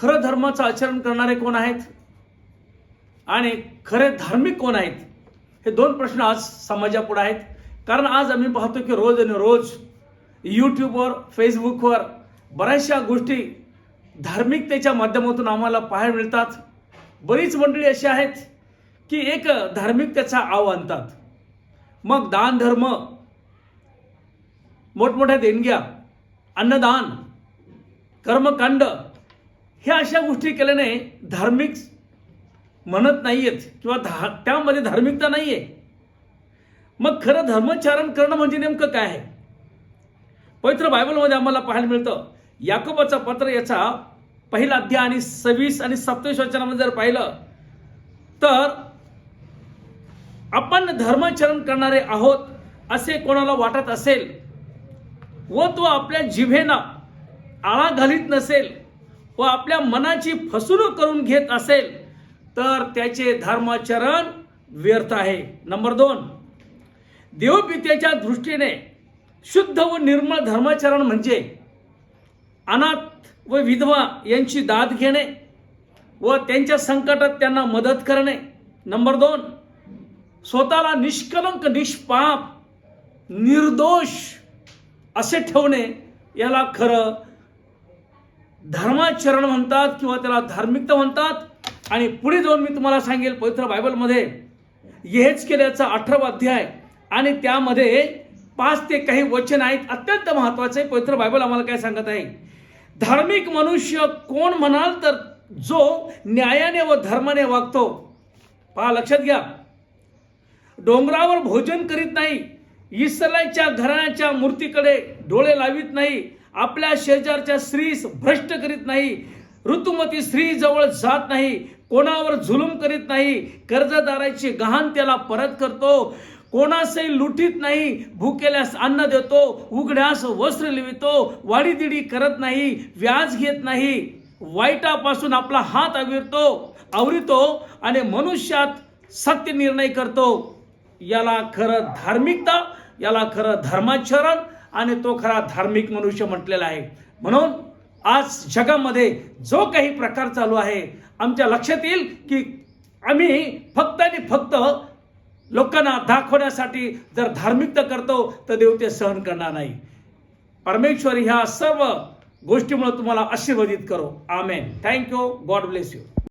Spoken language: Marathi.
खरं धर्माचं आचरण करणारे कोण आहेत आणि खरे धार्मिक कोण आहेत, हे दोन प्रश्न आज समाजापुढे आहेत. कारण आज आम्ही पाहतो की रोज आणि रोज यूट्यूबवर, फेसबुकवर बऱ्याचशा गोष्टी धार्मिकतेच्या माध्यमातून आम्हाला पाहायला मिळतात. बरीच मंडळी अशी आहेत की एक धार्मिकतेचा आव आणतात, मग दान धर्म, मोठमोठ्या देणग्या, अन्नदान, कर्मकांड, ह्या अशा गोष्टी केल्याने धार्मिक म्हणत नाहीयेत किंवा त्यामध्ये धार्मिकता नाहीये. मग खरं धर्मचारण करणं म्हणजे नेमकं काय आहे? पवित्र बायबलमध्ये आम्हाला पाहायला मिळतं. याकोबाचं पत्र याचा पहिला अध्याय आणि 26 आणि 27 वचनामध्ये जर पाहिलं तर आपण धर्माचरण करणारे आहोत असे कोणाला वाटत असेल व तो आपल्या जिभेला आळा घालीत नसेल व आपल्या मनाची फसवणूक करून घेत असेल तर त्याचे धर्माचरण व्यर्थ आहे. नंबर 2, देवपित्याच्या दृष्टीने शुद्ध व निर्मळ धर्माचरण म्हणजे अनाथ व विधवा यांची दाद घेणे व त्यांच्या संकटात त्यांना मदत करणे. नंबर 2, स्वतःला निष्कलंक, निष्पाप, निर्दोष असे ठेवणे, याला खरं धर्माचरण म्हणतात किंवा त्याला धार्मिकता म्हणतात. आणि पुढे जाऊन मी तुम्हाला सांगेल पवित्र बायबलमध्ये यहेजकेलचा 18वा अध्याय आणि त्यामध्ये 5 ते काही वचन आहेत, अत्यंत महत्वाचे. पवित्र बायबल आम्हाला काय सांगत आहे? धार्मिक मनुष्य कोण म्हणाल तर जो न्यायाने व धर्माने वागतो. पहा, लक्षात घ्या. डोंगरावर भोजन करीत नाही, इस्रायलच्या घराण्याच्या मूर्तीकडे डोळे लावित नाही, आपल्या शेजारच्या स्त्रीस भ्रष्ट करीत नाही, ऋतुमती स्त्री जवळ जात नाही, कोणावर जुलूम करीत नाही, कर्जदाराची गहाण त्याला परत करतो, कोणासही लुटीत नाही, भुकेल्यास अन्न देतो, उघड्यास वस्त्र लिवितो, वाडीदिडी करत नाही, व्याज घेत नाही, वाईटापासून आपला हात आवरितो आणि मनुष्यात सत्य निर्णय करतो. याला खरं धार्मिकता, याला खरं धर्माचरण आणि तो खरा धार्मिक मनुष्य म्हटलेला आहे. म्हणून आज जगामध्ये जो काही प्रकार चालू आहे, आमच्या लक्षात येईल की आम्ही फक्त आणि फक्त लोकांना दाखवण्यासाठी जर धार्मिकता करतो तर देव ते सहन करणार नाही. परमेश्वर ह्या सर्व गोष्टीमुळे तुम्हाला आशीर्वादित करो. आमेन. थँक्यू. God bless you.